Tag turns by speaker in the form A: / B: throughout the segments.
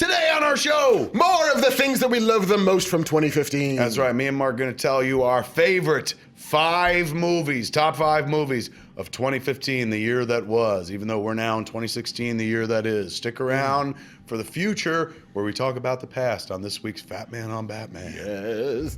A: Today on our show,
B: more of the things that we love the most from 2015.
A: That's right. Me and Marc are going to tell you our favorite top 5 movies of 2015, the year that was, even though we're now in 2016, the year that is. Stick around for the future where we talk about the past on this week's Fat Man on Batman.
B: Yes.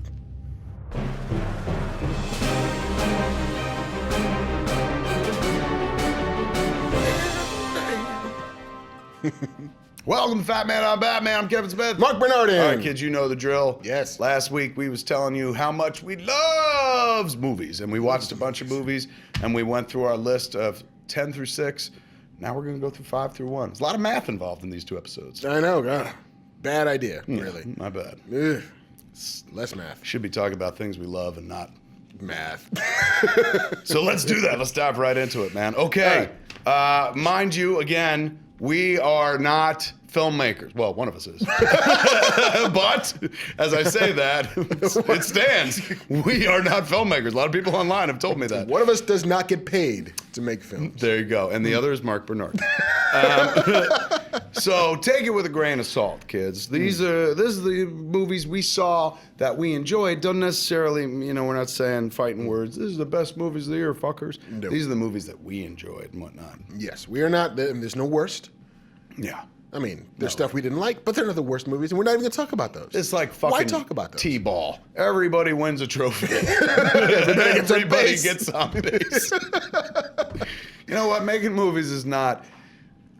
A: Welcome to Fat Man on Batman. I'm Kevin Smith.
B: Marc Bernardin.
A: All right, kids, you know the drill.
B: Yes.
A: Last week we was telling you how much we loves movies, and we watched a bunch of movies, and we went through our list of 10 through 6. Now we're going to go through 5 through 1. There's a lot of math involved in these 2 episodes.
B: I know. God. Bad idea, really.
A: My bad.
B: Ugh. Less math.
A: Should be talking about things we love and not
B: Math.
A: So let's do that. Let's dive right into it, man. Okay. Mind you, again, we are not filmmakers. Well, one of us is. But as I say that, it stands. We are not filmmakers. A lot of people online have told me that.
B: One of us does not get paid to make films.
A: There you go. And the other is Marc Bernardin. So take it with a grain of salt, kids. This is the movies we saw that we enjoyed. Don't necessarily, we're not saying fighting words. This is the best movies of the year, fuckers.
B: No.
A: These are the movies that we enjoyed and whatnot.
B: Yes, we are not. There's no worst.
A: Yeah.
B: I mean, there's stuff we didn't like, but they're not the worst movies, and we're not even going to talk about those.
A: It's like fucking
B: Why talk about those?
A: T-ball. Everybody wins a trophy. Everybody gets on base. You know what? Making movies is not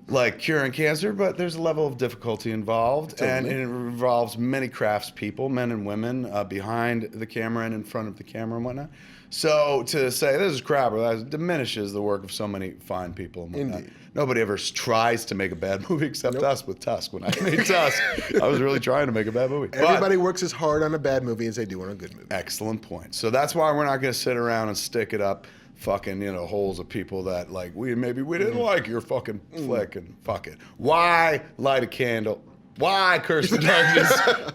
A: like curing cancer, but there's a level of difficulty involved,
B: Totally.
A: and it involves many craftspeople, men and women, behind the camera and in front of the camera and whatnot. So to say this is crap, that diminishes the work of so many fine people and whatnot.
B: Indeed.
A: Nobody ever tries to make a bad movie except us with Tusk. When I made Tusk, I was really trying to make a bad movie.
B: Everybody works as hard on a bad movie as they do on a good movie.
A: Excellent point. So that's why we're not going to sit around and stick it up fucking, holes of people that like, we didn't like your fucking flick and fuck it. Why light a candle? Why curse the darkness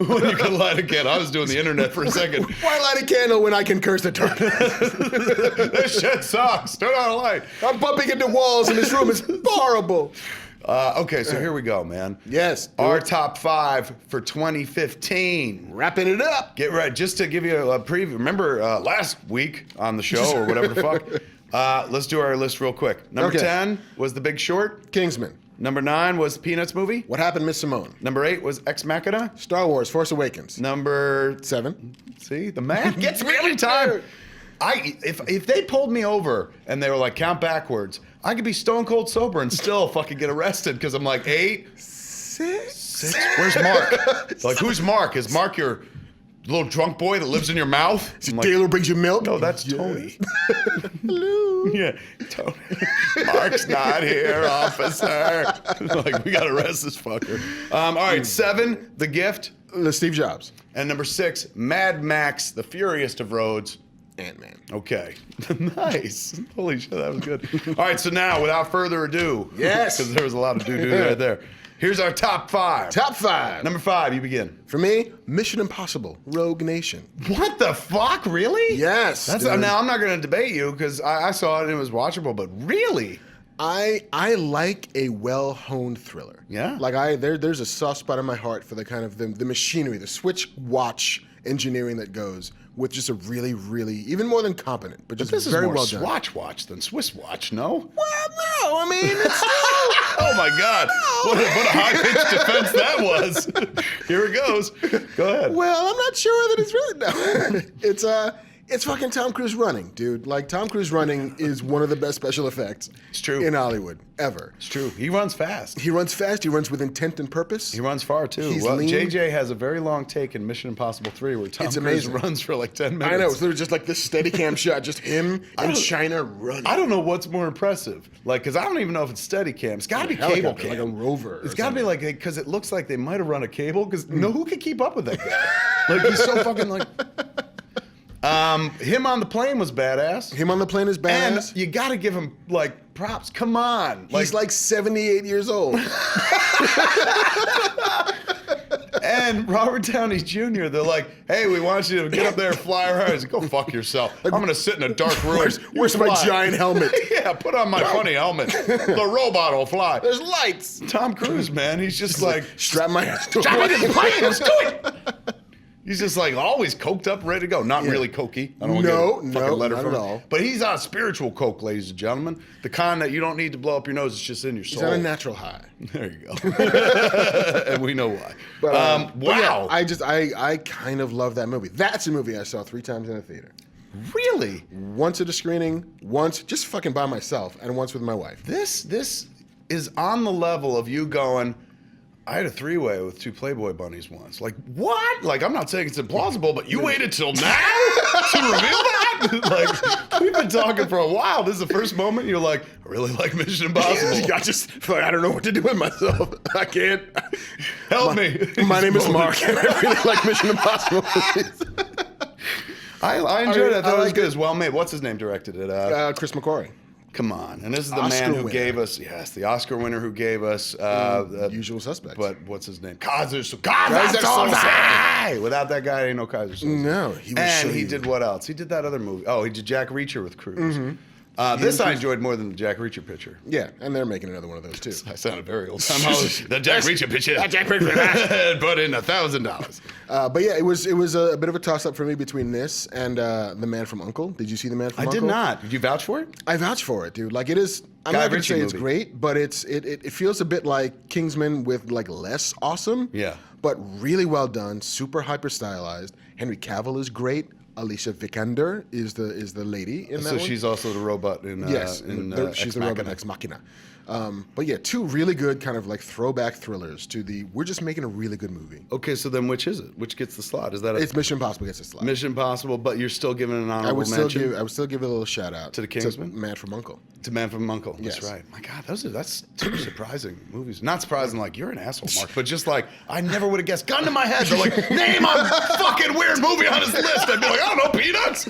A: when you can light a candle? I was doing the internet for a second.
B: Why light a candle when I can curse the darkness?
A: This shit sucks. Turn on a light.
B: I'm bumping into walls in this room. It's horrible.
A: Okay, so here we go, man.
B: Yes.
A: Our top 5 for 2015.
B: Wrapping it up.
A: Get ready. Just to give you a preview. Remember last week on the show or whatever the fuck? Let's do our list real quick. Number 10 was The Big Short.
B: Kingsman.
A: Number 9 was Peanuts movie.
B: What Happened, Miss Simone.
A: Number 8 was Ex Machina.
B: Star Wars, Force Awakens.
A: Number
B: 7.
A: See, the math gets me every time. If they pulled me over and they were like, count backwards, I could be stone cold sober and still fucking get arrested because I'm like 8, 6. Where's Marc? Like, who's Marc? Is Marc your little drunk boy that lives in your mouth?
B: Is it Taylor brings you milk?
A: No, that's Tony.
B: Hello.
A: Yeah, Tony. Marc's not here, officer. Like, we gotta arrest this fucker. All right, 7, The Gift.
B: Steve Jobs.
A: And number 6, Mad Max, The Furious of Roads.
B: Ant-Man.
A: Okay. Nice. Holy shit, that was good. All right, so now, without further ado.
B: Yes.
A: Because there was a lot of doo-doo right there. Here's our top 5.
B: Top 5.
A: Number 5, you begin.
B: For me, Mission Impossible, Rogue Nation.
A: What the fuck? Really?
B: Yes.
A: Now, I'm not going to debate you because I saw it and it was watchable, but really?
B: I like a well-honed thriller.
A: Yeah.
B: Like there's a soft spot in my heart for the kind of the machinery, the switch watch engineering that goes with just a really, really, even more than competent, but just
A: This
B: very
A: is more
B: well done.
A: Swatch watch than Swiss watch, no?
B: Well, no, I mean, it's still...
A: Oh my God. What a high-pitched defense that was. Here it goes. Go ahead.
B: Well, I'm not sure that it's really... No. It's fucking Tom Cruise running, dude. Like, Tom Cruise running is one of the best special effects
A: It's true.
B: in Hollywood, ever.
A: It's true. He runs fast.
B: He runs fast, he runs with intent and purpose.
A: He runs far, too.
B: He's
A: Well,
B: lean.
A: JJ has a very long take in Mission Impossible 3 where Tom
B: It's
A: Cruise
B: amazing.
A: runs for like 10 minutes.
B: I know, it's literally just like this Steadicam shot, just him and China running.
A: I don't know what's more impressive. Like, because I don't even know if it's Steadicam. It's got to be cable
B: Helicopter,
A: cam.
B: like a rover.
A: It's got to be like, because it looks like they might have run a cable. Because who can keep up with that guy? Like, he's so fucking like... Him on the plane was badass.
B: Him on the plane is badass.
A: And you got to give him, like, props. Come on.
B: He's like 78 years old.
A: then Robert Downey Jr., they're like, hey, we want you to get up there and fly around. He's like, go fuck yourself. I'm going to sit in a dark room.
B: Where's my giant helmet?
A: Yeah, put on my funny helmet. The robot will fly.
B: There's lights.
A: Tom Cruise, man, he's just like,
B: strap my ass to
A: strap me to the plane, let's do it. He's just like always coked up, ready to go. Not really cokey. I don't want to get a fucking letter
B: not
A: from
B: at
A: him.
B: all.
A: But he's on spiritual coke, ladies and gentlemen. The kind that you don't need to blow up your nose. It's just in your soul.
B: He's on a natural high.
A: There you go. And we know why.
B: But,
A: wow.
B: Yeah, I kind of love that movie. That's a movie I saw 3 times in a theater.
A: Really?
B: Once at a screening, once just fucking by myself, and once with my wife.
A: This is on the level of you going, I had a 3-way with 2 Playboy bunnies once. Like, what? Like, I'm not saying it's implausible, but you waited till now to reveal that? Like, we've been talking for a while. This is the first moment you're like, I really like Mission Impossible.
B: I don't know what to do with myself. I can't.
A: Help me.
B: My name is Marc, and I really like Mission Impossible movies.
A: I enjoyed it. I thought it was good. It was well made. What's his name directed it?
B: Chris McQuarrie.
A: Come on. And this is the
B: Oscar
A: man who
B: winner.
A: gave us, the Oscar winner who gave us...
B: Usual Suspects.
A: But what's his name? Kaiser Soze! Without that guy, ain't no Kaiser Soze.
B: No,
A: he did what else? He did that other movie. Oh, he did Jack Reacher with Cruise. This I enjoyed more than the Jack Reacher picture.
B: Yeah, and they're making another one of those too.
A: I sounded very old. The Jack Reacher picture.
B: Jack Reacher.
A: Put in $1,000.
B: But yeah, it was a bit of a toss-up for me between this and The Man from U.N.C.L.E. Did you see The Man from U.N.C.L.E.?
A: I did not. Did you vouch for it?
B: I vouch for it, dude. Like it is. I'm
A: Guy
B: not gonna
A: Ritchie
B: say it's
A: movie.
B: great, but it feels a bit like Kingsman with like less awesome.
A: Yeah.
B: But really well done, super hyper stylized. Henry Cavill is great. Alicia Vikander is the lady in that
A: So
B: one.
A: she's also the robot in
B: Yes,
A: Ex
B: she's the robot
A: Machina.
B: Ex Machina. But yeah, 2 really good kind of like throwback thrillers to the. We're just making a really good movie.
A: Okay, so then which is it? Which gets the slot? Is that
B: It's Mission Impossible gets a slot.
A: Mission Impossible, but you're still giving an
B: I
A: honorable
B: would
A: mention
B: still give it a little shout out
A: To the Kingsman?
B: Man from U.N.C.L.E.
A: to Man from U.N.C.L.E. That's
B: Yes.
A: right. My God, that's 2 surprising movies. Not surprising, like you're an asshole, Mark, but just like I never would have guessed. Gun to my head, they're like, name a fucking weird movie on his list. I'd be like, I don't know, Peanuts.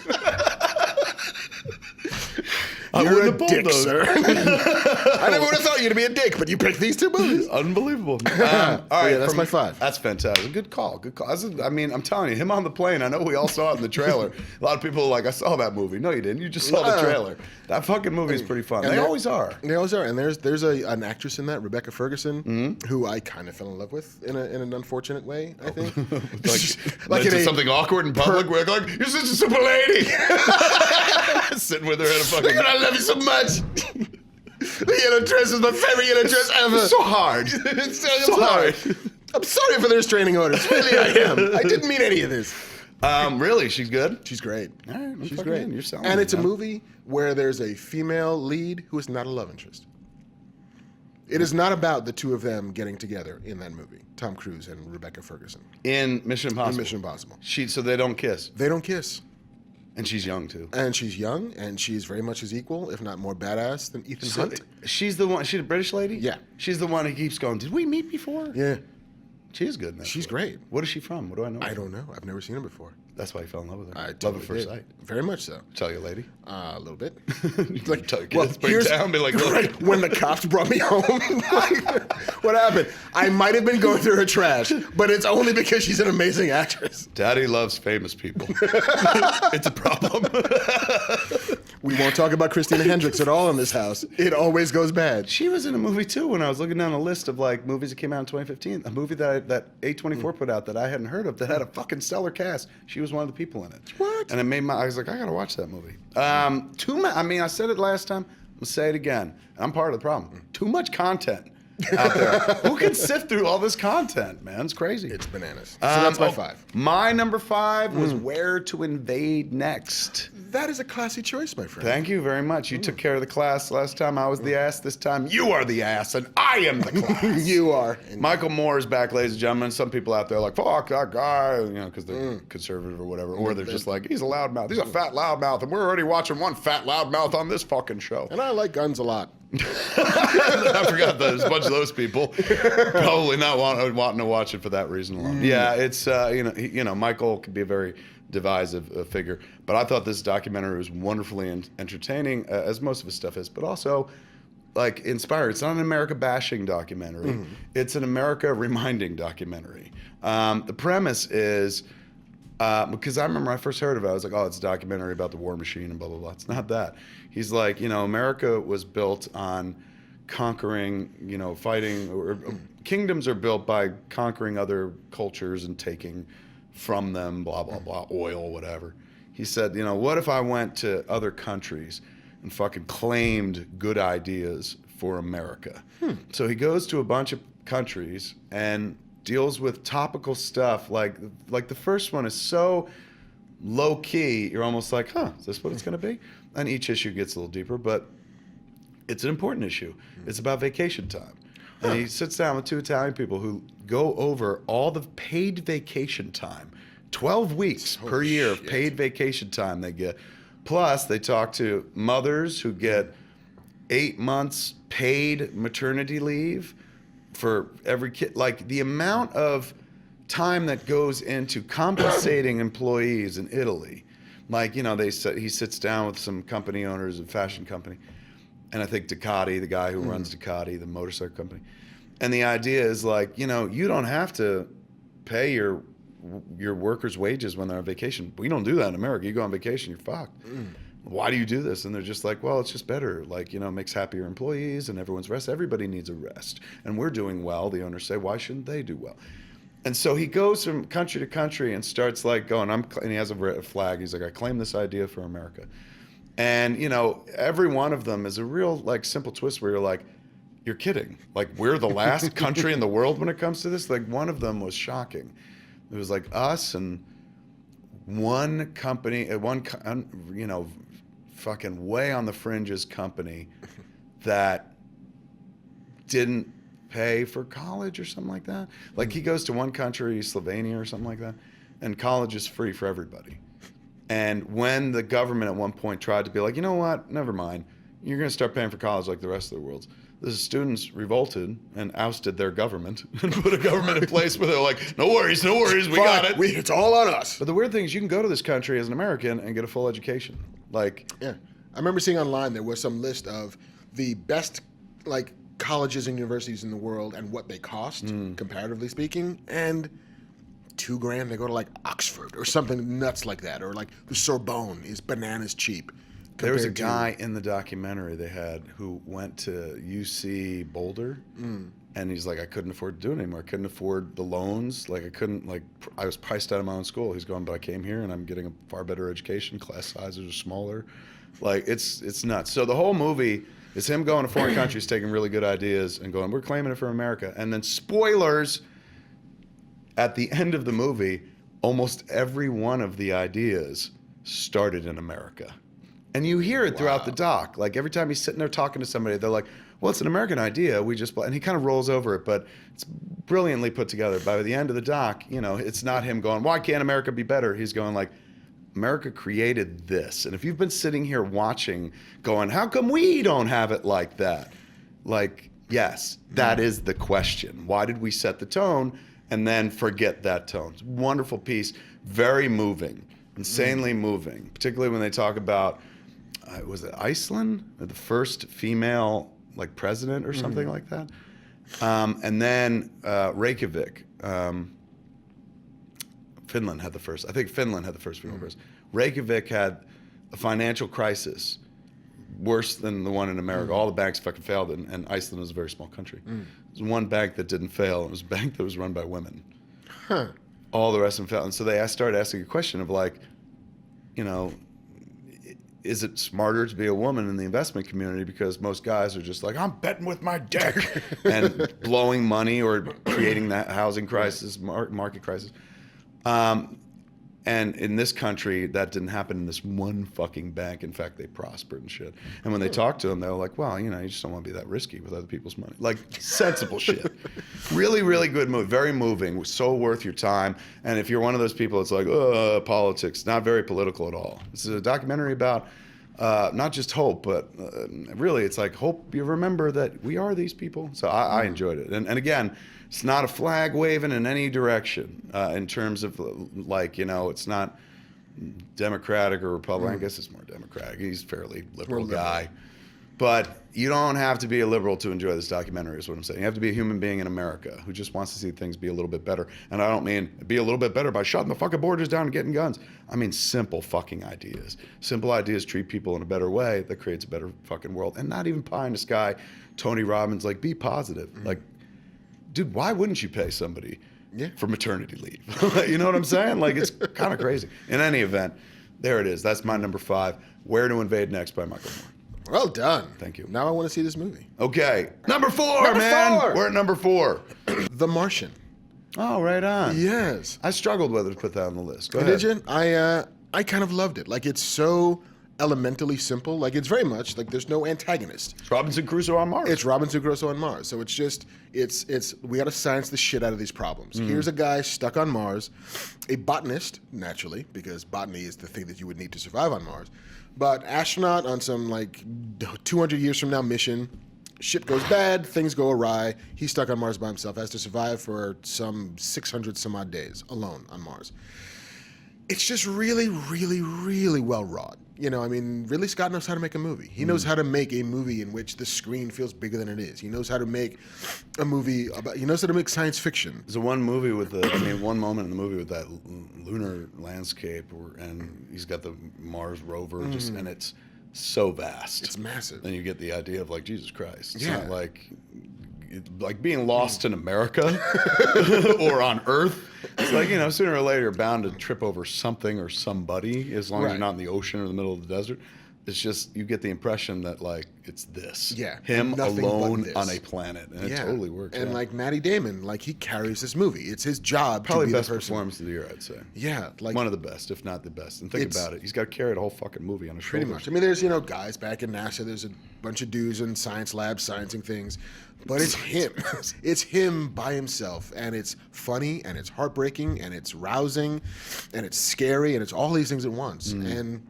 A: I
B: You're
A: wouldn't
B: a
A: have pulled
B: dick,
A: those.
B: sir. I never would have thought you to be a dick, but you picked these 2 movies.
A: Unbelievable. All right,
B: yeah, that's
A: from-
B: my 5.
A: That's fantastic. Good call. Good call. I mean, I'm telling you, him on the plane. I know we all saw it in the trailer. A lot of people are like, I saw that movie. No, you didn't. You just saw the trailer. That fucking movie is pretty fun.
B: And
A: They
B: there-
A: always are.
B: They always are. And there's an actress in that, Rebecca Ferguson, who I kind of fell in love with in an unfortunate way, I think.
A: Like
B: in a-
A: something awkward in public where like, you're such a super lady. Sitting with her at a fucking...
B: I love you so much. The yellow dress is my favorite yellow dress ever.
A: It's so hard.
B: It's so hard. I'm sorry for the restraining orders. Really, I am. I didn't mean any of this.
A: Really? She's good?
B: She's great.
A: All right, I'm
B: She's
A: fucking
B: great.
A: in. You're selling
B: and
A: me,
B: it's a
A: man.
B: movie where there's a female lead who is not a love interest. It is not about the 2 of them getting together in that movie. Tom Cruise and Rebecca Ferguson.
A: In Mission Impossible?
B: In Mission Impossible.
A: So they don't kiss?
B: They don't kiss.
A: And she's young, too.
B: And she's young, and she's very much his equal, if not more badass than Ethan
A: So
B: Hunt.
A: she's the one... She's a British lady?
B: Yeah.
A: She's the one who keeps going, did we meet before?
B: Yeah.
A: She is good in that.
B: She's
A: movie.
B: great.
A: What is she from? What do I know?
B: I don't know. I've never seen her before.
A: That's why you fell in love with her.
B: I
A: Love
B: totally
A: at first
B: did.
A: sight.
B: Very much so.
A: Tell your lady.
B: A little bit.
A: Like, tell your kids, break down, be like,
B: right, when the cops brought me home, like, what happened? I might have been going through her trash, but it's only because she's an amazing actress.
A: Daddy loves famous people. It's a problem.
B: We won't talk about Christina Hendricks at all in this house. It always goes bad.
A: She was in a movie too when I was looking down a list of like movies that came out in 2015. A movie that A24 put out that I hadn't heard of that had a fucking stellar cast. She was one of the people in it.
B: What?
A: And it made I was like, I gotta watch that movie. I mean, I said it last time. I'm gonna say it again. I'm part of the problem. Too much content out there. Who can sift through all this content, man? It's crazy.
B: It's bananas. So that's my 5.
A: My number 5 was Where to Invade Next.
B: That is a classy choice, my friend.
A: Thank you very much. You took care of the class last time. I was the ass. This time you are the ass, and I am the class.
B: You are.
A: Michael Moore is back, ladies and gentlemen. Some people out there are like, fuck that guy, you know, because they're conservative or whatever. Or they're just like, he's a loudmouth. He's a fat loudmouth. And we're already watching one fat loudmouth on this fucking show.
B: And I like guns a lot.
A: I forgot that there's a bunch of those people probably not wanting to watch it for that reason alone. Yeah, it's, Michael could be a very divisive figure. But I thought this documentary was wonderfully entertaining, as most of his stuff is. But also, like inspired. It's not an America bashing documentary. It's an America reminding documentary. The premise is, because I remember when I first heard of it, I was like, oh, it's a documentary about the war machine and blah, blah, blah. It's not that. He's like, America was built on conquering, fighting, or kingdoms are built by conquering other cultures and taking from them, blah, blah, blah, oil, whatever. He said, what if I went to other countries and fucking claimed good ideas for America? So he goes to a bunch of countries and deals with topical stuff. Like the first one is so low key, you're almost like, is this what it's going to be? And each issue gets a little deeper, but it's an important issue. It's about vacation time. And he sits down with two Italian people who go over all the paid vacation time, 12 weeks per year of paid vacation time they get. Plus, they talk to mothers who get 8 months paid maternity leave for every kid. Like the amount of time that goes into compensating employees in Italy. Like, he sits down with some company owners, a fashion company, and I think Ducati, the guy who runs Ducati, the motorcycle company. And the idea is like, you don't have to pay your workers' wages when they're on vacation. We don't do that in America. You go on vacation, you're fucked. Why do you do this? And they're just like, well, it's just better. Like, it makes happier employees and everyone's rest. Everybody needs a rest. And we're doing well. The owners say, why shouldn't they do well? And so he goes from country to country and starts like going, and he has a flag. He's like, I claim this idea for America. And, every one of them is a real like simple twist where you're like, you're kidding. Like, we're the last country in the world when it comes to this. Like, one of them was shocking. It was like us and one company, fucking way on the fringes company that didn't pay for college or something like that. Like, he goes to one country, Slovenia or something like that, and college is free for everybody. And when the government at one point tried to be like, you know what, never mind, you're going to start paying for college like the rest of the world. The students revolted and ousted their government and put a government in place where they're like, no worries, we got it.
B: It's all on us.
A: But the weird thing is you can go to this country as an American and get a full education. Like,
B: yeah. I remember seeing online there was some list of the best like colleges and universities in the world and what they cost, comparatively speaking, and $2,000 to go to like Oxford or something nuts like that, or like the Sorbonne is bananas cheap.
A: There was a guy in the documentary they had who went to UC Boulder, and he's like, I couldn't afford to do it anymore. I couldn't afford the loans. Like, I was priced out of my own school. He's going, but I came here and I'm getting a far better education. Class sizes are smaller. Like, it's nuts. So the whole movie is him going to foreign countries, taking really good ideas and going, we're claiming it for America. And then spoilers, at the end of the movie, almost every one of the ideas started in America. And you hear it throughout the doc. Like, every time he's sitting there talking to somebody, they're like, well, it's an American idea. And he kind of rolls over it, but it's brilliantly put together. By the end of the doc, it's not him going, why can't America be better? He's going like, America created this. And if you've been sitting here watching, going, how come we don't have it like that? Like, yes, that is the question. Why did we set the tone and then forget that tone? It's a wonderful piece, very moving, insanely moving, particularly when they talk about, was it Iceland? Or the first female like president or something like that? And then Reykjavik, Finland had the first. I think Finland had the first female president. Reykjavik had a financial crisis worse than the one in America. All the banks fucking failed, and Iceland was a very small country. There's one bank that didn't fail. It was a bank that was run by women. All the rest of them failed. And so they started asking a question of like, is it smarter to be a woman in the investment community because most guys are just like, I'm betting with my dick and blowing money or creating that housing crisis, market crisis. And in this country, that didn't happen in this one fucking bank. In fact, they prospered and shit. And when they talked to them, they were like, well, you just don't want to be that risky with other people's money. Like, sensible shit. Really, really good movie. Very moving. So worth your time. And if you're one of those people that's like, politics, not very political at all. This is a documentary about not just hope, but really it's like hope you remember that we are these people. So I enjoyed it. And again, it's not a flag waving in any direction in terms of like, it's not Democratic or Republican. I guess it's more Democratic. He's a fairly liberal guy. But you don't have to be a liberal to enjoy this documentary, is what I'm saying. You have to be a human being in America who just wants to see things be a little bit better. And I don't mean be a little bit better by shutting the fucking borders down and getting guns. I mean simple fucking ideas. Simple ideas treat people in a better way that creates a better fucking world. And not even pie in the sky, Tony Robbins, like, be positive. Like, dude, why wouldn't you pay somebody for maternity leave? You know what I'm saying? Like, it's kind of crazy. In any event, there it is. That's my number 5. Where to Invade Next by Michael Moore.
B: Well done.
A: Thank you.
B: Now I want to see this movie.
A: Okay. Number 4, man.
B: 4.
A: We're at number 4.
B: The Martian.
A: Oh, right on.
B: Yes.
A: I struggled whether to put that on the list. Go ahead.
B: Did you? I kind of loved it. Like, it's so elementally simple. Like, it's very much like there's no antagonist.
A: It's Robinson Crusoe on Mars.
B: It's Robinson Crusoe on Mars. So it's just, it's we got to science the shit out of these problems. Here's a guy stuck on Mars, a botanist, naturally, because botany is the thing that you would need to survive on Mars. But astronaut on some, like, 200 years from now mission. Shit goes bad, things go awry. He's stuck on Mars by himself, has to survive for some 600 some odd days alone on Mars. It's just really, really, really well wrought. You know, I mean, Ridley Scott knows how to make a movie. He knows how to make a movie in which the screen feels bigger than it is. He knows how to make a movie about, he knows how to make science fiction.
A: There's one movie with one moment in the movie with that lunar landscape, and he's got the Mars rover, and it's so vast.
B: It's massive.
A: And you get the idea of, like, Jesus Christ. It's
B: Yeah.
A: not like being lost in America or on Earth. It's like, you know, sooner or later you're bound to trip over something or somebody, as long as you're not in the ocean or the middle of the desert. It's just, you get the impression that, like, it's this.
B: Yeah.
A: Him
B: Nothing
A: alone
B: but this.
A: on a planet. And it totally works.
B: And
A: yeah.
B: like Matty Damon, like, he carries this movie. It's his job
A: Probably
B: to be
A: best
B: the person.
A: performance of the year, I'd say.
B: Yeah, like,
A: One of the best, if not the best. And think about it. He's got to carry the whole fucking movie on his
B: pretty
A: shoulders.
B: much. I mean, there's, you know, guys back in NASA. There's a bunch of dudes in science labs sciencing things. But it's him. It's him by himself. And it's funny, and it's heartbreaking, and it's rousing, and it's scary, and it's all these things at once. And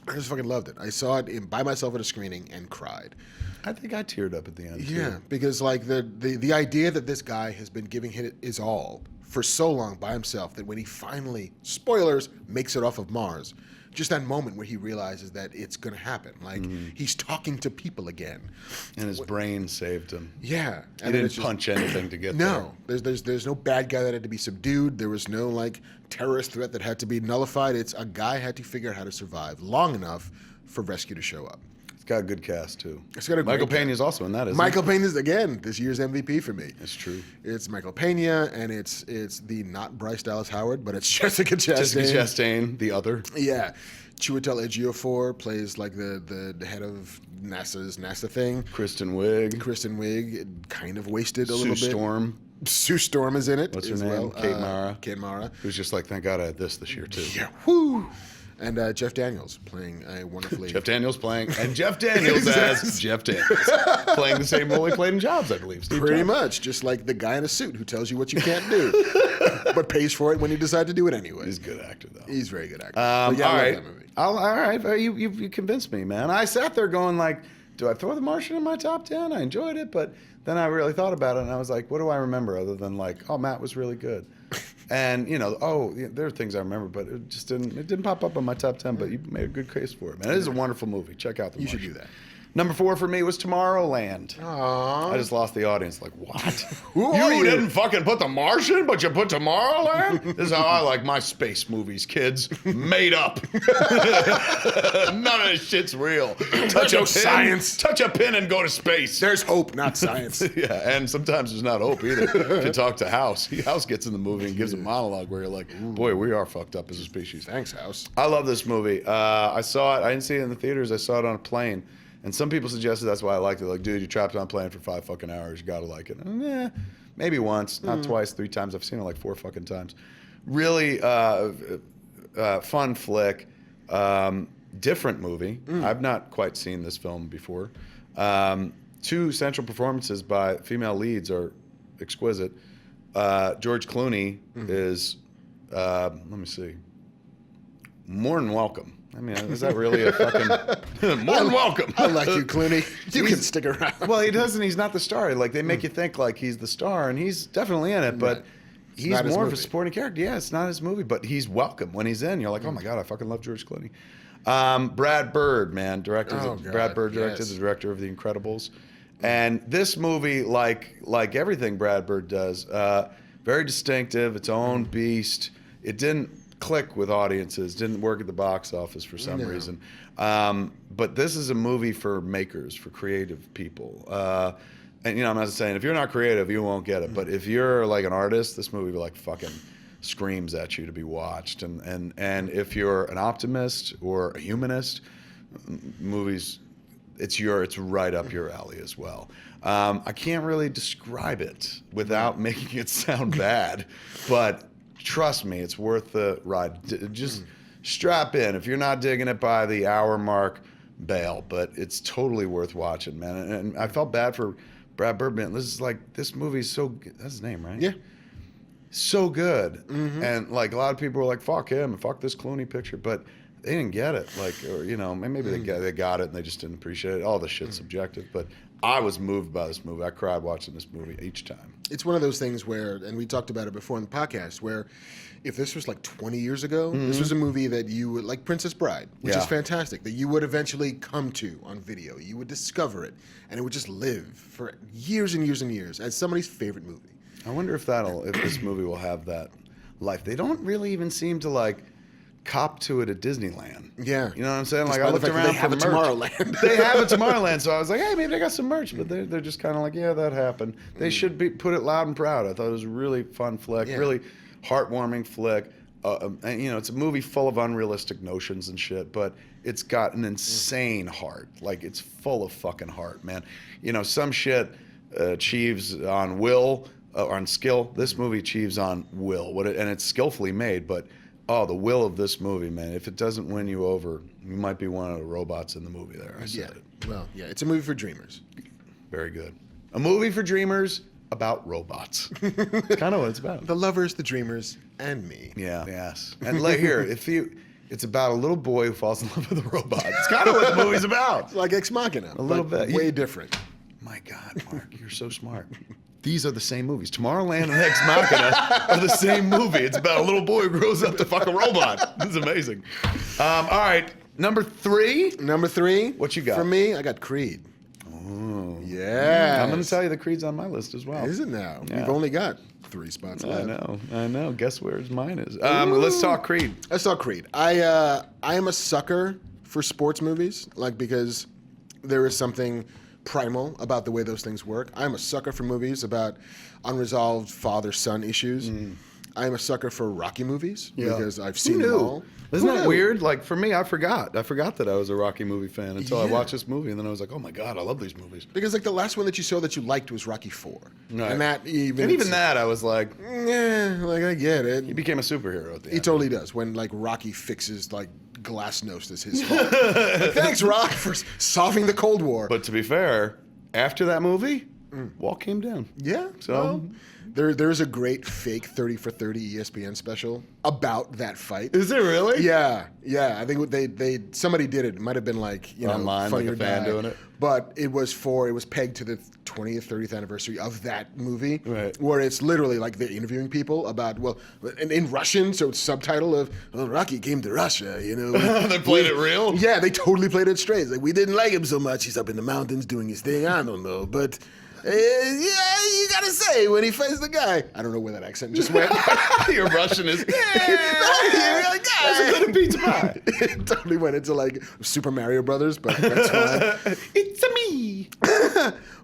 B: I just fucking loved it. I saw it by myself at a screening and cried.
A: I think I teared up at the end,
B: Yeah,
A: too.
B: because, like, the idea that this guy has been giving it his all for so long by himself, that when he finally, spoilers, makes it off of Mars, just that moment where he realizes that it's going to happen. Like, he's talking to people again.
A: And his brain saved him.
B: Yeah.
A: He didn't punch anything to get there.
B: No. There's no bad guy that had to be subdued. There was no, like, terrorist threat that had to be nullified. It's a guy had to figure out how to survive long enough for rescue to show up.
A: It's got a good cast, too.
B: It's got a
A: Michael
B: great
A: Peña's also in that, isn't
B: Michael Peña is, again, this year's MVP for me.
A: It's true.
B: It's Michael Peña, and it's the not Bryce Dallas Howard, but it's Jessica Chastain.
A: Jessica Chastain, the other.
B: Yeah. Chiwetel Ejiofor plays, like, the head of NASA's NASA thing.
A: Kristen Wiig.
B: Kristen Wiig, kind of wasted a
A: Sue
B: little bit.
A: Storm.
B: Sue Storm is in it.
A: What's her
B: as
A: name?
B: well.
A: Kate Mara.
B: Kate Mara.
A: Who's just like, thank God I had this year, too.
B: Yeah. Woo. And Jeff Daniels playing a wonderfully.
A: Jeff Daniels playing, and Jeff Daniels as Jeff Daniels. Playing the same role he played in Jobs, I believe. Steve
B: Pretty
A: Jobs.
B: much, just like the guy in a suit who tells you what you can't do, but pays for it when you decide to do it anyway.
A: He's a good actor, though.
B: He's a very good actor.
A: All
B: But yeah, I love
A: right.
B: that movie.
A: All right. You convinced me, man. I sat there going, like, do I throw The Martian in my top 10? I enjoyed it, but then I really thought about it, and I was like, what do I remember other than, like, oh, Matt was really good. And, you know, there are things I remember, but it just didn't pop up on my top 10, but you made a good case for it, man. It is a wonderful movie. Check out The
B: You
A: Martian.
B: should do that.
A: Number 4 for me was Tomorrowland.
B: Aww.
A: I just lost the audience. Like, what?
B: Who are you?
A: didn't fucking put The Martian, but you put Tomorrowland? This is how I like my space movies, kids. Made up. None of this shit's real. Touch
B: no
A: a pin,
B: science.
A: Touch a pin and go to space.
B: There's hope, not science.
A: Yeah, and sometimes there's not hope either. If you talk to House, House gets in the movie and gives a monologue where you're like, boy, we are fucked up as a species.
B: Thanks, House.
A: I love this movie. I saw it. I didn't see it in the theaters. I saw it on a plane. And some people suggested that's why I liked it. Like, dude, you're trapped on a plane for 5 fucking hours. You gotta like it. And, maybe once, not twice, 3 times. I've seen it like 4 fucking times. Really fun flick. Different movie. I've not quite seen this film before. 2 central performances by female leads are exquisite. George Clooney is, let me see, more than welcome. I mean, is that really a fucking more than welcome?
B: I like you, Clooney. You can stick around.
A: Well, he doesn't. He's not the star. Like, they make you think like he's the star, and he's definitely in it, but he's
B: not his
A: more of a
B: movie.
A: supporting character. Yeah, it's not his movie, but he's welcome when he's in. You're like, oh my God, I fucking love George Clooney. Brad Bird, man, directed.
B: Oh, God,
A: Brad Bird directed,
B: yes.
A: the director of The Incredibles. And this movie, like everything Brad Bird does, very distinctive, its own beast. It didn't click with audiences, didn't work at the box office for some reason. But this is a movie for makers, for creative people. And I'm not saying if you're not creative, you won't get it. But if you're like an artist, this movie like fucking screams at you to be watched. And if you're an optimist or a humanist, movies. It's right up your alley as well. I can't really describe it without making it sound bad, but trust me, it's worth the ride. Just strap in. If you're not digging it by the hour mark, bail. But it's totally worth watching, man. And I felt bad for Brad Bird. This movie's so good. That's his name, right?
B: Yeah.
A: So good. And like a lot of people were like, fuck him, fuck this Clooney picture. But they didn't get it, maybe they got it and they just didn't appreciate it. All the shit's subjective, but I was moved by this movie. I cried watching this movie each time.
B: It's one of those things where, and we talked about it before in the podcast, where if this was like 20 years ago, this was a movie that you would, like Princess Bride, which is fantastic, that you would eventually come to on video. You would discover it, and it would just live for years and years and years as somebody's favorite movie.
A: I wonder if this movie will have that life. They don't really even seem to cop to it at Disneyland.
B: Yeah.
A: You know what I'm saying?
B: Despite
A: I looked around
B: they have
A: for
B: a
A: merch.
B: Tomorrowland.
A: They have a Tomorrowland, so I was like, hey, maybe they got some merch. But they're just kind of like, yeah, that happened. They should put it loud and proud. I thought it was a really fun flick, really heartwarming flick. And it's a movie full of unrealistic notions and shit, but it's got an insane heart. Like, it's full of fucking heart, man. Some shit achieves on will or on skill. This movie achieves on will. And it's skillfully made, but the will of this movie, man. If it doesn't win you over, you might be one of the robots in the movie there. I said it.
B: Well, yeah, it's a movie for dreamers.
A: Very good. A movie for dreamers about robots. That's kind of what it's about.
B: The lovers, the dreamers, and me.
A: Yeah. Yes. And here, it's about a little boy who falls in love with a robot. It's kind of what the movie's about.
B: It's like Ex Machina.
A: A little bit.
B: Way different.
A: My God, Mark, you're so smart. These are the same movies. Tomorrowland and Ex Machina are the same movie. It's about a little boy who grows up to fuck a robot. This is amazing. All right, number 3.
B: Number 3.
A: What you got?
B: For me, I got Creed.
A: Oh.
B: Yeah.
A: I'm going to tell you the Creed's on my list as well.
B: Is it now?
A: Yeah.
B: We've only got 3 spots left.
A: I know. Guess where mine is. Let's talk Creed.
B: Let's talk Creed. I am a sucker for sports movies, because there is something primal about the way those things work. I'm a sucker for movies about unresolved father-son issues. I'm a sucker for Rocky movies because I've seen them all.
A: Isn't that weird? Like, for me, I forgot that I was a Rocky movie fan until I watched this movie, and then I was like, oh my God, I love these movies.
B: Because the last one that you saw that you liked was Rocky 4.
A: Right.
B: And
A: even that, I was like,
B: I get it.
A: he became a superhero at the end.
B: He totally does. When Rocky fixes glasnost is his fault. Thanks, Rock, for solving the Cold War.
A: But to be fair, after that movie, wall came down.
B: Yeah.
A: So
B: there's a great fake 30 for 30 ESPN special about that fight.
A: is it really?
B: Yeah. I think they somebody did it. It might have been
A: online,
B: Funny
A: like
B: or
A: a fan
B: Die.
A: doing it.
B: But it was pegged to the 20th, 30th anniversary of that movie,
A: right?
B: Where it's literally they're interviewing people about in Russian, so it's subtitle of Rocky came to Russia.
A: They played it real.
B: Yeah, they totally played it straight. It's we didn't like him so much. He's up in the mountains doing his thing. I don't know, but. You gotta say when he faced the guy. I don't know where that accent just went.
A: Your Russian is.
B: That's
A: a good pizza pie.
B: It totally went into Super Mario Brothers, but that's fine.
A: It's me.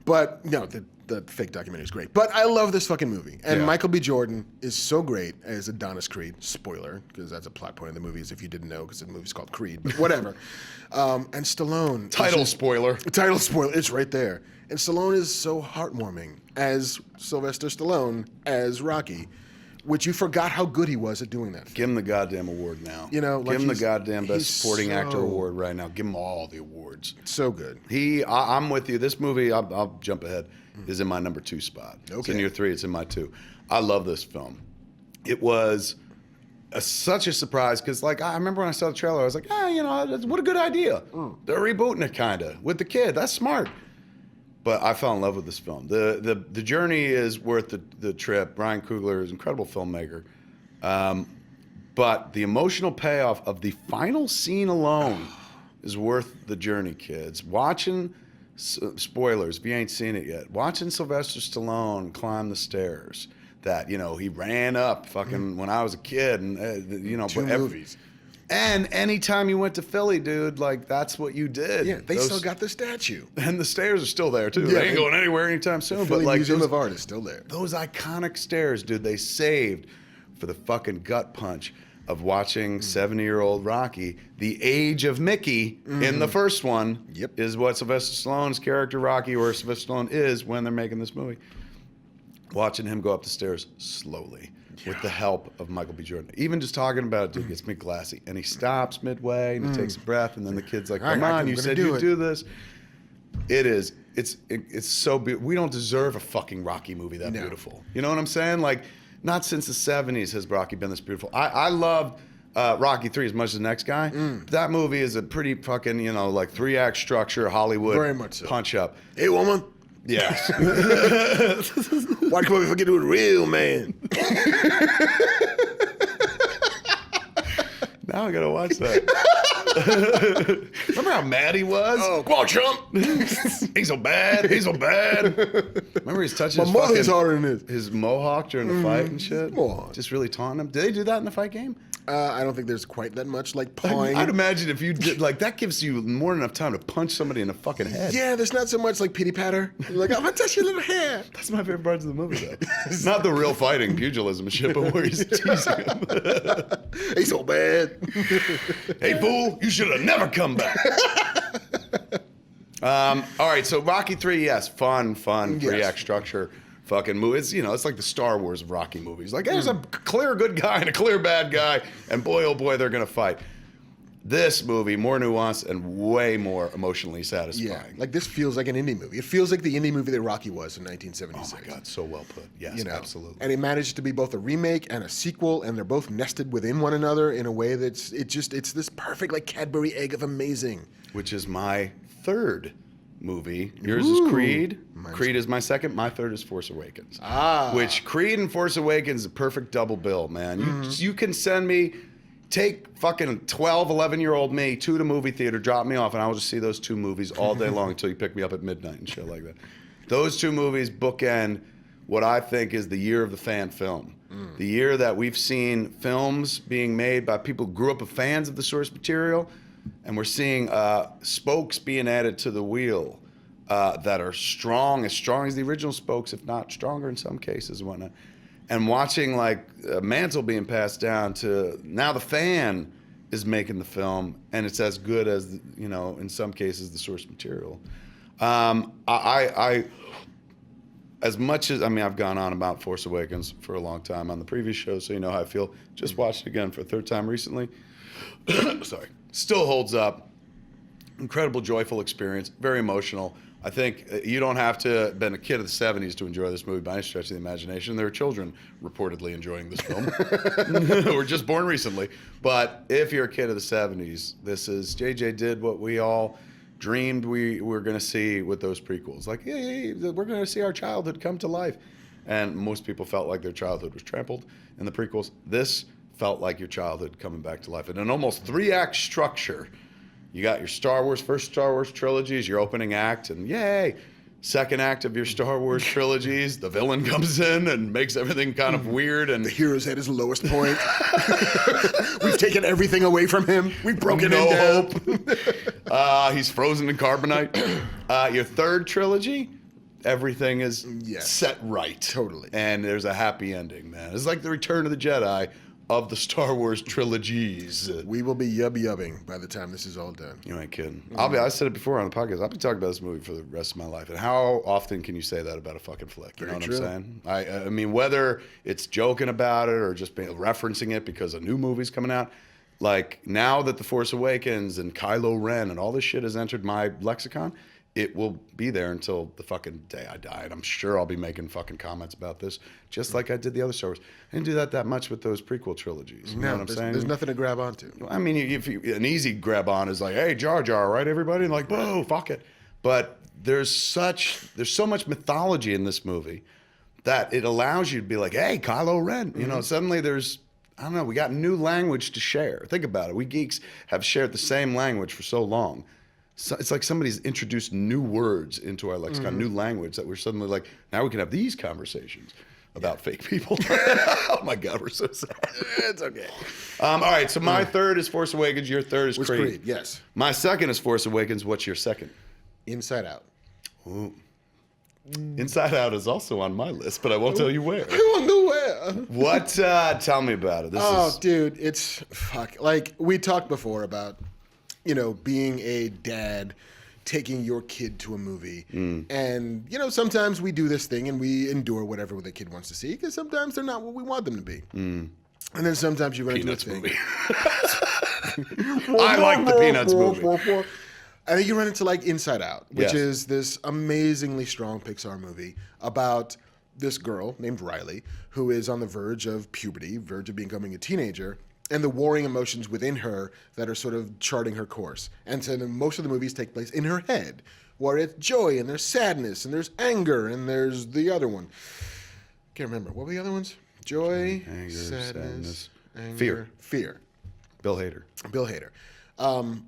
B: But no, the fake documentary is great. But I love this fucking movie, and Michael B. Jordan is so great as Adonis Creed. Spoiler, because that's a plot point in the movie, as if you didn't know, because the movie's called Creed. But whatever. And Stallone.
A: Title spoiler.
B: Title spoiler. It's right there. And Stallone is so heartwarming as Sylvester Stallone as Rocky, which you forgot how good he was at doing that.
A: Give him the goddamn award now.
B: Give
A: him the goddamn best supporting actor
B: so
A: award right now. Give him all the awards.
B: So good.
A: I'm with you. This movie, I'll jump ahead, is in my number 2 spot. Okay. It's in your 3. It's in my 2. I love this film. It was such a surprise because, I remember when I saw the trailer, I was like, what a good idea. They're rebooting it, kind of, with the kid. That's smart. But I fell in love with this film. The journey is worth the trip. Ryan Coogler is an incredible filmmaker. But the emotional payoff of the final scene alone is worth the journey, kids. Watching, spoilers if you ain't seen it yet, watching Sylvester Stallone climb the stairs that, you know, he ran up fucking when I was a kid, and, you know,
B: Two movies.
A: And anytime you went to Philly, dude, like, that's what you did.
B: Yeah, they still got the statue.
A: And the stairs are still there, too.
B: Yeah,
A: They ain't going anywhere anytime soon.
B: The Philly
A: but, like,
B: Museum of Art is still there.
A: Those iconic stairs, dude, they saved for the fucking gut punch of watching 70-year-old Rocky. The age of Mickey in the first one is what Sylvester Stallone's character Rocky, or Sylvester Stallone, is when they're making this movie. Watching him go up the stairs slowly with the help of Michael B. Jordan. Even just talking about it, dude, gets me glassy. And he stops midway and he takes a breath, and then the kid's like, come on, you said you'd do this. It's so beautiful. We don't deserve a fucking Rocky movie that beautiful. You know what I'm saying? Like, not since the 70s has Rocky been this beautiful. I loved Rocky 3 as much as the next guy. That movie is a pretty fucking, you know, like 3-act structure, Hollywood
B: Very much so.
A: punch up.
B: Hey, woman.
A: Yes.
B: Why come we forget to do it real, man?
A: Now I gotta watch that. Remember how mad he was?
B: Oh, come on, chump.
A: He's so bad. He's so bad. Remember he's touching
B: My mother's harder than this.
A: his mohawk during the fight and shit?
B: Come on.
A: Just really taunting him. Did they do that in the fight game?
B: I don't think there's quite that much like pawing.
A: I'd imagine if you did, like, that gives you more than enough time to punch somebody in the fucking head.
B: Yeah, there's not so much like pity patter. You're like, I'm gonna touch your little hair.
A: That's my favorite parts of the movie, though. Not the real fighting, pugilism and shit, but where he's teasing him.
B: He's so bad.
A: Hey, fool, you should have never come back. All right, so Rocky 3, yes, fun, 3-act structure. Fucking movie. It's, you know, it's like the Star Wars of Rocky movies. Like, there's a clear good guy and a clear bad guy, and boy, oh boy, they're gonna fight. This movie, more nuanced and way more emotionally satisfying.
B: Yeah, like this feels like an indie movie. It feels like the indie movie that Rocky was in 1976.
A: Oh my God, so well put. Yes,
B: You know,
A: absolutely.
B: And it managed to be both a remake and a sequel, and they're both nested within one another in a way that's it's this perfect like Cadbury egg of amazing.
A: Which is my third movie. Yours is Creed. Creed is my second. My third is Force Awakens. Which Creed and Force Awakens is a perfect double bill, man. You can send me, take fucking 12, 11-year-old me to the movie theater, drop me off, and I will just see those two movies all day long until you pick me up at midnight and shit like that. Those two movies bookend what I think is the year of the fan film. The year that we've seen films being made by people who grew up as fans of the source material, and we're seeing spokes being added to the wheel that are strong as the original spokes, if not stronger in some cases and whatnot. And watching like a mantle being passed down to now the fan is making the film, and it's as good as, you know, in some cases the source material. I as much as, I mean, I've gone on about Force Awakens for a long time on the previous show, so you know how I feel. Just watched it again for a third time recently. Sorry. Still holds up. Incredible, joyful experience. Very emotional. I think you don't have to have been a kid of the 70s to enjoy this movie by any stretch of the imagination. There are children reportedly enjoying this film who were just born recently. But if you're a kid of the 70s, this is, JJ did what we all dreamed we were going to see with those prequels. Like, yeah, we're going to see our childhood come to life. And most people felt like their childhood was trampled in the prequels. This felt like your childhood coming back to life. In an almost 3-act structure, you got your first Star Wars trilogies, your opening act, and yay! Second act of your Star Wars trilogies, the villain comes in and makes everything kind of weird. And
B: the hero's at his lowest point. We've taken everything away from him. We've broken him down.
A: He's frozen in carbonite. Your third trilogy, everything is set right.
B: Totally.
A: And there's a happy ending, man. It's like the Return of the Jedi of the Star Wars trilogies.
B: We will be yubbing by the time this is all done.
A: You ain't kidding. I said it before on the podcast. I'll be talking about this movie for the rest of my life. And how often can you say that about a fucking flick? You know what I'm saying? I mean, whether it's joking about it or just referencing it because a new movie's coming out, like now that The Force Awakens and Kylo Ren and all this shit has entered my lexicon, it will be there until the fucking day I die. And I'm sure I'll be making fucking comments about this, just like I did the other Star Wars. I didn't do that much with those prequel trilogies. You know what I'm saying?
B: There's nothing to grab onto.
A: I mean, an easy grab on is like, hey, Jar Jar, right, everybody? And like, whoa, fuck it. But there's so much mythology in this movie that it allows you to be like, hey, Kylo Ren. You know, suddenly there's I don't know, we got new language to share. Think about it. We geeks have shared the same language for so long. So it's like somebody's introduced new words into our lexicon, new language that we're suddenly like, now we can have these conversations about fake people. Oh my God, we're so sad.
B: It's okay.
A: All right, so my third is Force Awakens. Your third is Creed.
B: Yes.
A: My second is Force Awakens. What's your second?
B: Inside Out.
A: Ooh. Inside Out is also on my list, but I won't tell you where.
B: I wonder where.
A: What? Tell me about it.
B: Dude, it's fuck. Like we talked before about, being a dad, taking your kid to a movie, and sometimes we do this thing and we endure whatever the kid wants to see because sometimes they're not what we want them to be, and then sometimes you run
A: Peanuts
B: into a
A: movie.
B: thing.
A: I like the Peanuts movie.
B: I think you run into like Inside Out, which is this amazingly strong Pixar movie about this girl named Riley who is on the verge of puberty, verge of becoming a teenager, and the warring emotions within her that are sort of charting her course. And so most of the movies take place in her head, where it's joy and there's sadness and there's anger and there's the other one. Can't remember. What were the other ones? Joy,
A: anger,
B: sadness,
A: fear.
B: Fear.
A: Bill Hader.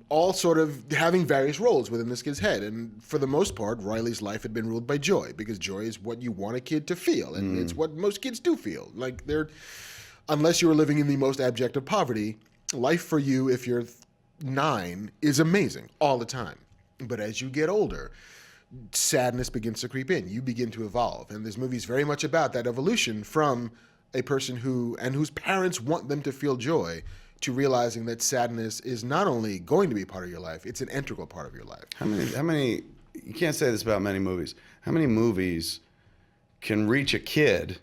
B: All sort of having various roles within this kid's head. And for the most part, Riley's life had been ruled by joy because joy is what you want a kid to feel. And it's what most kids do feel. Like unless you were living in the most abject of poverty, life for you, if you're 9, is amazing all the time. But as you get older, sadness begins to creep in. You begin to evolve. And this movie is very much about that evolution from a person whose parents want them to feel joy to realizing that sadness is not only going to be part of your life, it's an integral part of your life.
A: How many, you can't say this about many movies. How many movies can reach a kid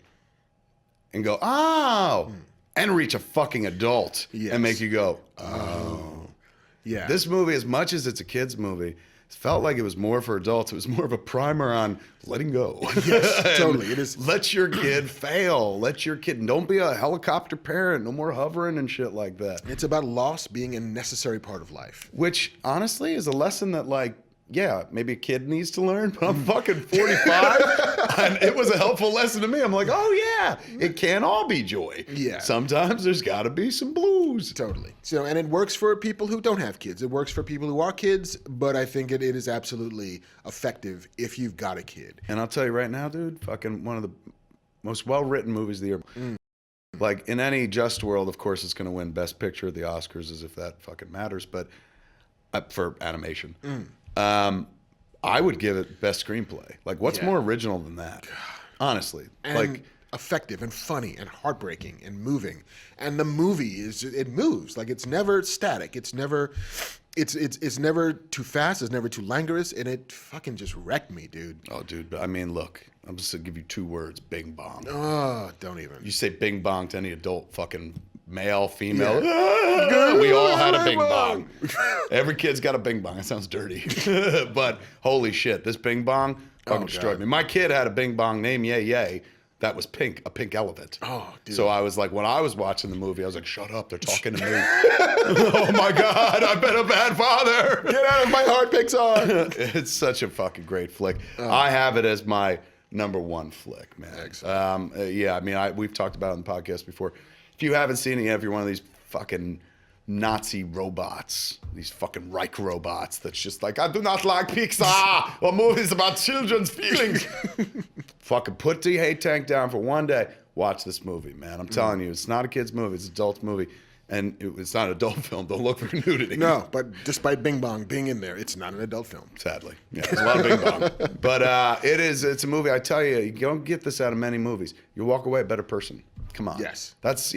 A: and go, oh, and reach a fucking adult and make you go, oh.
B: Yeah.
A: This movie, as much as it's a kid's movie, it felt like it was more for adults. It was more of a primer on letting go.
B: Yes, totally. It is.
A: Let your kid fail. Let your kid, don't be a helicopter parent. No more hovering and shit like that.
B: It's about loss being a necessary part of life.
A: Which, honestly, is a lesson that, like, yeah, maybe a kid needs to learn, but I'm fucking 45, and it was a helpful lesson to me. I'm like, oh yeah, it can't all be joy.
B: Yeah.
A: Sometimes there's got to be some blues.
B: Totally. So, and it works for people who don't have kids. It works for people who are kids, but I think it is absolutely effective if you've got a kid.
A: And I'll tell you right now, dude, fucking one of the most well-written movies of the year. Like, in any just world, of course, it's going to win Best Picture at the Oscars, as if that fucking matters, but for animation. I would give it Best Screenplay. Like, what's more original than that? Honestly.
B: And
A: like,
B: effective and funny and heartbreaking and moving. And the movie it moves. Like, it's never static. It's never too fast. It's never too languorous. And it fucking just wrecked me, dude.
A: oh, dude, I mean, look, I'm just going to give you 2 words, bing bong.
B: Oh, don't even.
A: You say bing bong to any adult fucking male, female. We all had a bing bong. Every kid's got a bing bong. That sounds dirty. But holy shit, this bing bong fucking destroyed me. My kid had a bing bong named Yay Yay. That was pink, a pink elephant.
B: Oh, dude.
A: So I was like, when I was watching the movie, I was like, shut up, they're talking to me. Oh my God, I've been a bad father.
B: Get out of my heart, Pixar.
A: It's such a fucking great flick. I have it as my number 1 flick, man.
B: Excellent.
A: Yeah, I mean, we've talked about it on the podcast before. If you haven't seen it yet, if you're one of these fucking Nazi robots, these fucking Reich robots that's just like, I do not like Pixar or movies about children's feelings. Fucking put the hate tank down for one day. Watch this movie, man. I'm telling you, it's not a kid's movie. It's an adult movie. And it's not an adult film. Don't look for nudity.
B: No, but despite Bing Bong being in there, it's not an adult film.
A: Sadly. Yeah, there's a lot of Bing Bong. But it's a movie, I tell you don't get this out of many movies. You walk away a better person. Come on.
B: Yes.
A: That's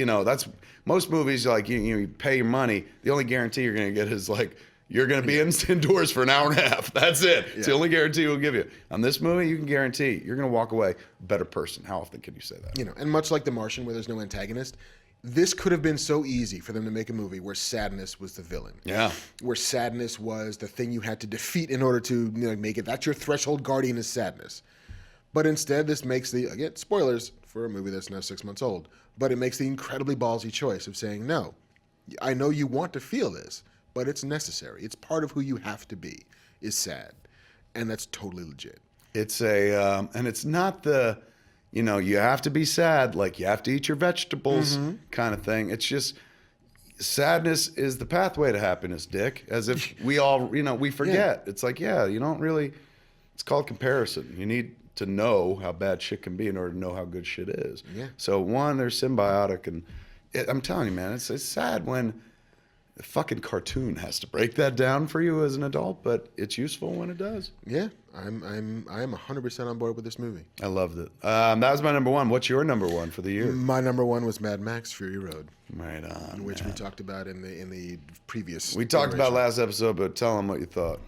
A: most movies, like, you pay your money. The only guarantee you're going to get is, like, you're going to be indoors for an hour and a half. That's it. It's the only guarantee we'll give you. On this movie, you can guarantee you're going to walk away a better person. How often can you say that?
B: And much like The Martian, where there's no antagonist, this could have been so easy for them to make a movie where sadness was the villain.
A: Yeah.
B: Where sadness was the thing you had to defeat in order to make it. That's your threshold guardian is sadness. But instead, this makes again, spoilers for a movie that's now 6 months old, but it makes the incredibly ballsy choice of saying, no, I know you want to feel this, but it's necessary. It's part of who you have to be, is sad. And that's totally legit.
A: It's and it's not you have to be sad, like you have to eat your vegetables, kind of thing. It's just sadness is the pathway to happiness, Dick. As if we all, we forget. It's like, you don't really. It's called comparison. You need to know how bad shit can be in order to know how good shit is.
B: Yeah.
A: So one, they're symbiotic, and I'm telling you, man, it's sad when a fucking cartoon has to break that down for you as an adult, but it's useful when it does.
B: Yeah, I'm 100% on board with this movie.
A: I loved it. That was my number one. What's your number one for the year?
B: My number one was Mad Max: Fury Road.
A: Right on.
B: Which we talked about in the previous.
A: We talked about last episode, but tell them what you thought.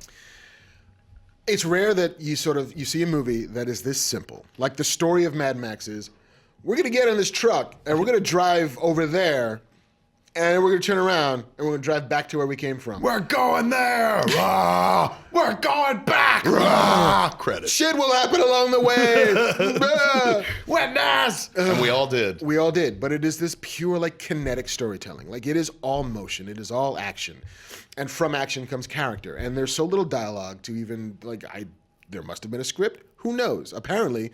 B: It's rare that you see a movie that is this simple. Like the story of Mad Max is, we're gonna get in this truck and we're gonna drive over there, and we're gonna turn around and we're gonna drive back to where we came from.
A: We're going there. Rah! We're going back. Rah! Credit.
B: Shit will happen along the way.
A: Witness. And we all did.
B: We all did, but it is this pure like kinetic storytelling. Like it is all motion, it is all action, and from action comes character. And there's so little dialogue to even there must have been a script. Who knows? Apparently,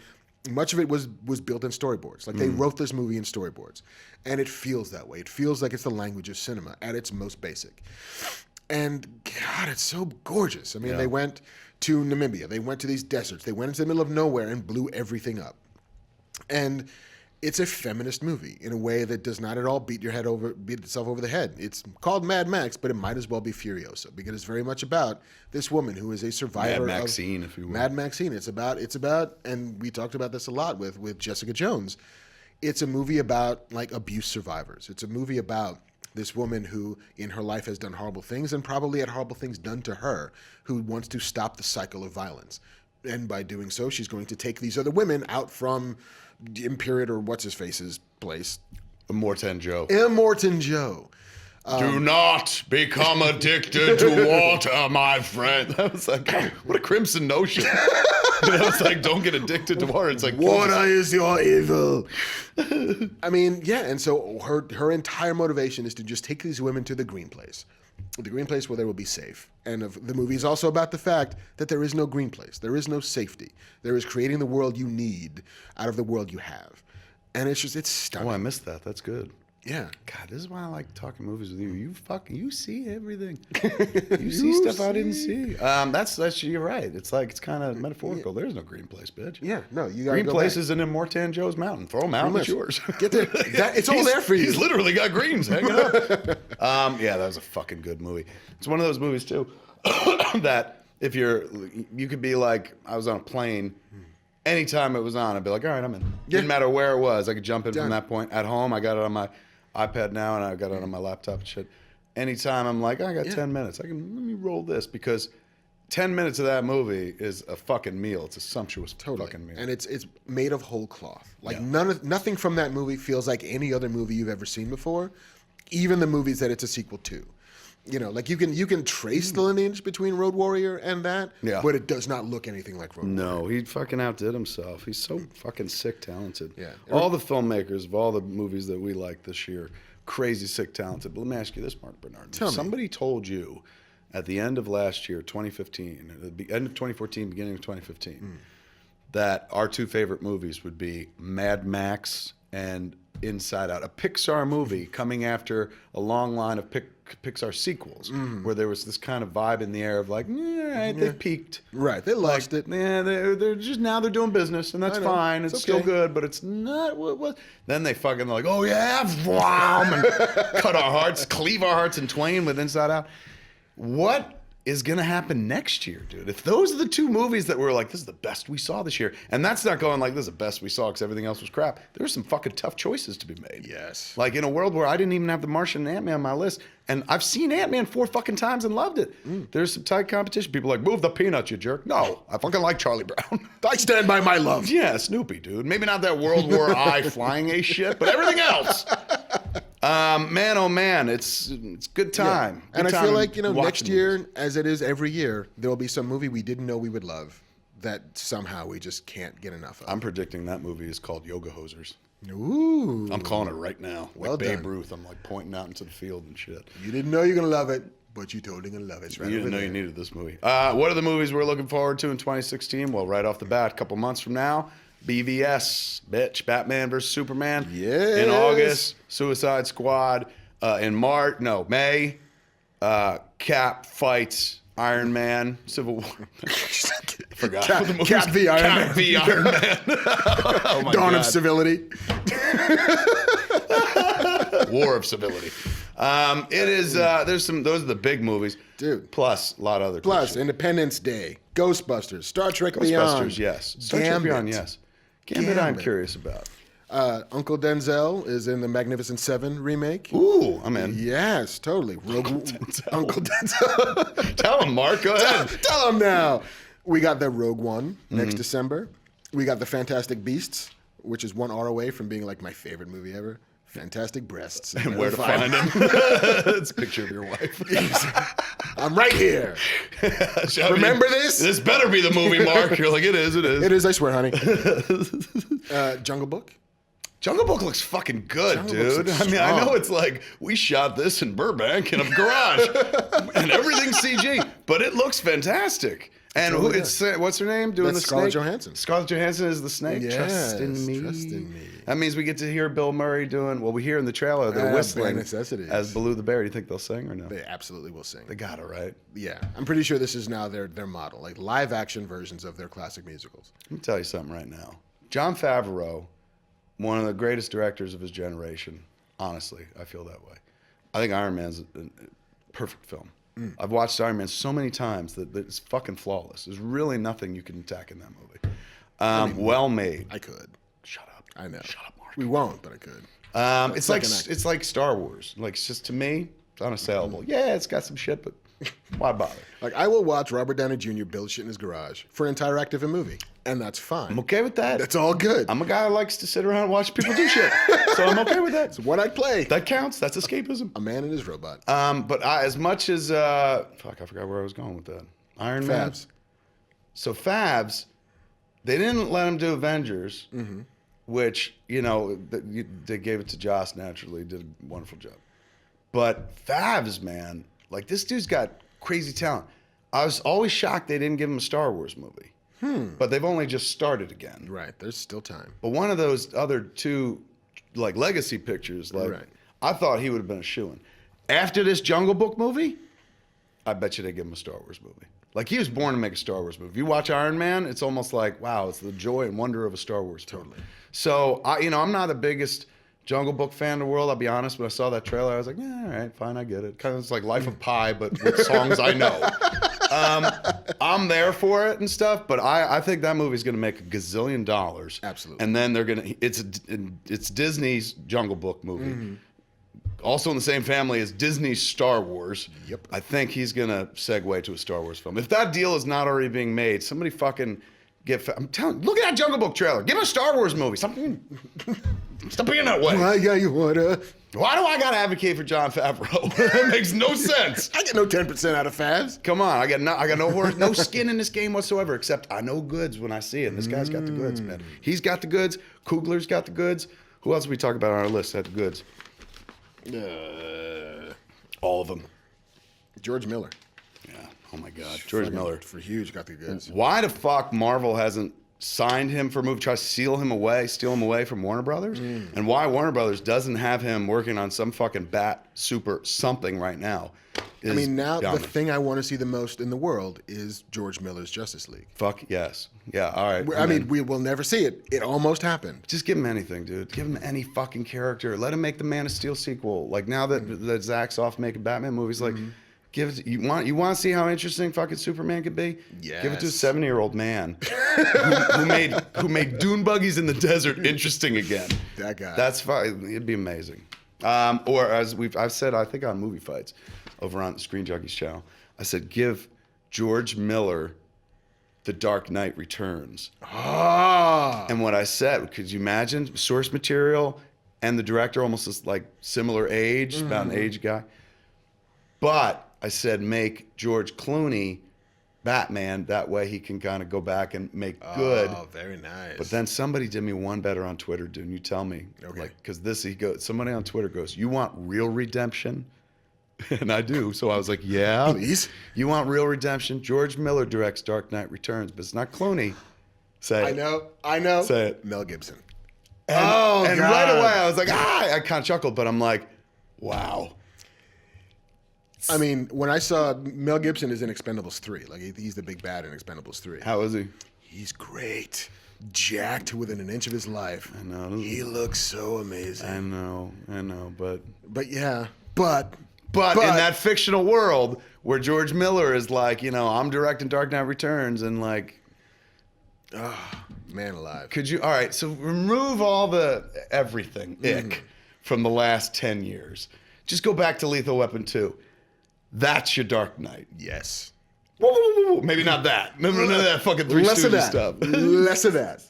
B: much of it was built in storyboards. Like they wrote this movie in storyboards, and it feels that way. It feels like it's the language of cinema at its most basic. And God, it's so gorgeous. I mean, they went to Namibia. They went to these deserts. They went into the middle of nowhere and blew everything up. And it's a feminist movie in a way that does not at all beat itself over the head. It's called Mad Max, but it might as well be Furiosa, because it's very much about this woman who is a survivor.
A: Mad Maxine, if you will.
B: Mad Maxine. It's about, and we talked about this a lot with Jessica Jones. It's a movie about like abuse survivors. It's a movie about this woman who in her life has done horrible things and probably had horrible things done to her, who wants to stop the cycle of violence. And by doing so, she's going to take these other women out from Imperial or what's-his-face's place.
A: Immortan Joe.
B: Do
A: not become addicted to water, my friend. That was like, what a crimson notion. It's like, don't get addicted to water. It's like,
B: water is your evil. I mean, yeah, and so her entire motivation is to just take these women to the green place where they will be safe. And the movie is also about the fact that there is no green place. There is no safety. There is creating the world you need out of the world you have. And it's stunning.
A: Oh, I missed that. That's good.
B: Yeah.
A: God, this is why I like talking movies with you. You see everything. You see stuff I didn't see. That's you're right. It's like it's kind of metaphorical. There's no green place, bitch.
B: Yeah, no, you got
A: green place is in Immortan Joe's mountain. Throw them out. It's yours.
B: Get there. It's all there for you.
A: He's literally got greens hanging up. Yeah, that was a fucking good movie. It's one of those movies too that if you could be like, I was on a plane. Anytime it was on, I'd be like, all right, I'm in. Didn't matter where it was. I could jump in from that point. At home, I got it on my iPad now, and I got it on my laptop and shit. Anytime I'm like, I got 10 minutes. Let me roll this, because 10 minutes of that movie is a fucking meal. It's a sumptuous fucking meal.
B: And it's made of whole cloth. Like nothing from that movie feels like any other movie you've ever seen before, even the movies that it's a sequel to. Like you can trace the lineage between Road Warrior and that, but it does not look anything like Road Warrior.
A: No, he fucking outdid himself. He's so fucking sick talented.
B: Yeah.
A: All the filmmakers of all the movies that we like this year, crazy sick talented. But let me ask you this, Marc Bernardin.
B: Tell me.
A: Somebody told you at the end of last year, 2015, at the end of 2014, beginning of 2015, that our two favorite movies would be Mad Max and Inside Out, a Pixar movie coming after a long line of Pixar sequels, where there was this kind of vibe in the air of like, they peaked.
B: Right, they lost it.
A: Yeah, they're just, now they're doing business, and that's fine. It's still good, but it's not what. Then they fucking like, oh yeah, and cut our hearts, cleave our hearts in twain with Inside Out. What is going to happen next year, dude? If those are the two movies that were like, this is the best we saw this year, and that's not going like, this is the best we saw because everything else was crap. There were some fucking tough choices to be made.
B: Yes. Like
A: in a world where I didn't even have the Martian and Ant-Man on my list, and I've seen Ant-Man 4 fucking times and loved it. There's some tight competition. People are like, move the peanuts, you jerk. No, I fucking like Charlie Brown.
B: I stand by my love.
A: Yeah, Snoopy, dude. Maybe not that World War I flying ace shit, but everything else. Man, oh man, it's good time.
B: Yeah. And I feel like, next year, as it is every year, there will be some movie we didn't know we would love that somehow we just can't get enough of.
A: I'm predicting that movie is called Yoga Hosers.
B: Ooh.
A: I'm calling it right now.
B: Well
A: like
B: done.
A: Babe Ruth. I'm like pointing out into the field and shit.
B: You didn't know you're going to love it, but you totally going to love it. It's right
A: You didn't
B: over
A: know
B: there.
A: you needed this movie. What are the movies we're looking forward to in 2016? Well, right off the bat, a couple months from now, BVS, bitch, Batman versus Superman.
B: Yes.
A: In August, Suicide Squad. In May, Cap fights Iron Man, Civil War. Forgot.
B: Cap v. Iron Man.
A: Cap v. Iron Man. Oh my
B: Dawn
A: God.
B: of Civility.
A: War of Civility. It is. There's some. Those are the big movies,
B: Dude.
A: Plus a lot of other.
B: Plus,
A: shit.
B: Independence Day, Ghostbusters, Star Trek Beyond.
A: Ghostbusters, yes. Star Trek Beyond, yes. Gambit, I'm curious about.
B: Uncle Denzel is in the Magnificent Seven remake.
A: Ooh, I'm in.
B: Yes, totally. Uncle
A: Uncle
B: Denzel.
A: Tell him, Mark. Go ahead.
B: Tell him now. We got the Rogue One next December. We got the Fantastic Beasts, which is 1 hour away from being like my favorite movie ever. Fantastic breasts.
A: And where to find him? It's a picture of your wife.
B: I'm right here. Remember this?
A: This better be the movie, Mark. You're like, it is. It is.
B: It is, I swear, honey. Jungle Book.
A: Jungle Book looks fucking good,
B: Jungle
A: dude.
B: Book's
A: I mean, I
B: strong.
A: know it's like we shot this in Burbank in a garage, and everything's CG, but it looks fantastic. And
B: really
A: what's her name doing
B: That's
A: the
B: Scarlett
A: snake?
B: Johansson.
A: Scarlett Johansson is the snake.
B: Yes,
A: Trust in me.
B: trust in me.
A: That means we get to hear Bill Murray doing. Well, we hear in the trailer they're
B: By
A: whistling
B: necessity.
A: as Baloo the Bear. Do you think they'll sing or no?
B: They absolutely will sing.
A: They got it right.
B: Yeah, I'm pretty sure this is now their model, like live action versions of their classic musicals.
A: Let me tell you something right now. Jon Favreau, one of the greatest directors of his generation. Honestly, I feel that way. I think Iron Man's a perfect film. I've watched Iron Man so many times that it's fucking flawless. There's really nothing you can attack in that movie. Well made.
B: I could.
A: Shut up.
B: I know.
A: Shut up, Mark.
B: We won't, but I could.
A: It's like Star Wars. Like it's just to me, it's unassailable. Yeah, it's got some shit, but why bother?
B: Like I will watch Robert Downey Jr. build shit in his garage for an entire act of a movie, and that's fine.
A: I'm okay with that.
B: That's all good.
A: I'm a guy who likes to sit around and watch people do shit, so I'm okay with that.
B: It's what I'd play.
A: That counts. That's escapism.
B: A man and his robot.
A: But as much as fuck, I forgot where I was going with that. Iron Man.
B: Fabs.
A: So Fabs, they didn't let him do Avengers, which they gave it to Joss naturally. Did a wonderful job. But Fabs, man, like this dude's got crazy talent. I was always shocked they didn't give him a Star Wars movie. But they've only just started again.
B: Right. There's still time.
A: But one of those other two, like legacy pictures, like
B: Right.
A: I thought he would have been a shoo-in. After this Jungle Book movie, I bet you they give him a Star Wars movie. Like he was born to make a Star Wars movie. If you watch Iron Man, it's almost like wow, it's the joy and wonder of a Star Wars film.
B: Totally.
A: So I'm not the biggest Jungle Book fan in the world. I'll be honest. When I saw that trailer, I was like, yeah, all right, fine, I get it. Kind of it's like Life of Pi, but with songs I know. I'm there for it and stuff, but I think that movie's going to make $1 gazillion.
B: Absolutely.
A: And then they're going to. It's Disney's Jungle Book movie. Also in the same family as Disney's Star Wars.
B: Yep.
A: I think he's going to segue to a Star Wars film. If that deal is not already being made, somebody fucking I'm telling. Look at that Jungle Book trailer. Give him a Star Wars movie. Stop being that way.
B: I got you water.
A: Why do I got to advocate for Jon Favreau? That makes no sense.
B: I get no 10% out of Fabs.
A: Come on, I got no skin in this game whatsoever. Except I know goods when I see it. And this guy's got the goods, man. He's got the goods. Kugler's got the goods. Who else did we talk about on our list had the goods? All of them.
B: George Miller.
A: Yeah. Oh my God, George Miller.
B: For huge, got the goods.
A: Why the fuck Marvel hasn't signed him for a movie, try to steal him away from Warner Brothers? And why Warner Brothers doesn't have him working on some fucking Bat Super something right now?
B: I mean, now
A: beyond
B: the
A: me.
B: thing I want to see the most in the world is George Miller's Justice League.
A: Fuck yes. Yeah, all right.
B: I mean, we will never see it. It almost happened.
A: Just give him anything, dude. Give him any fucking character. Let him make the Man of Steel sequel. Like now that Zach's off making Batman movies, like give it. You want to see how interesting fucking Superman could be?
B: Yes.
A: Give it to a 70-year-old man who made dune buggies in the desert interesting again.
B: That guy.
A: That's fine. It'd be amazing. Or as I've said, I think on Movie Fights, over on the Screen Junkies channel, I said give George Miller The Dark Knight Returns.
B: Ah.
A: And what I said, could you imagine source material and the director almost this like similar age, about an age guy. But I said make George Clooney Batman, that way he can kind of go back and make good.
B: Oh, very nice.
A: But then somebody did me one better on Twitter, dude. And you tell me,
B: Okay.
A: because somebody on Twitter goes, "You want real redemption?" And I do. So I was like, "Yeah,
B: Please.
A: You want real redemption?" George Miller directs Dark Knight Returns, but it's not Clooney. Say
B: I
A: it.
B: know.
A: Say it.
B: Mel Gibson.
A: And, and
B: God.
A: right away I was like, I kind of chuckled, but I'm like, wow.
B: I mean, when I saw Mel Gibson is in Expendables 3, like he's the big bad in Expendables 3.
A: How is he?
B: He's great. Jacked within an inch of his life.
A: I know.
B: He looks so amazing.
A: I know, but
B: But
A: in that fictional world where George Miller is like, I'm directing Dark Knight Returns and like,
B: man alive.
A: could you? All right, so remove all the everything ick from the last 10 years. Just go back to Lethal Weapon 2. That's your Dark Knight.
B: Yes.
A: Whoa. Maybe not that. None of that fucking Three
B: Less of
A: Stooges
B: that.
A: stuff.
B: Less of that.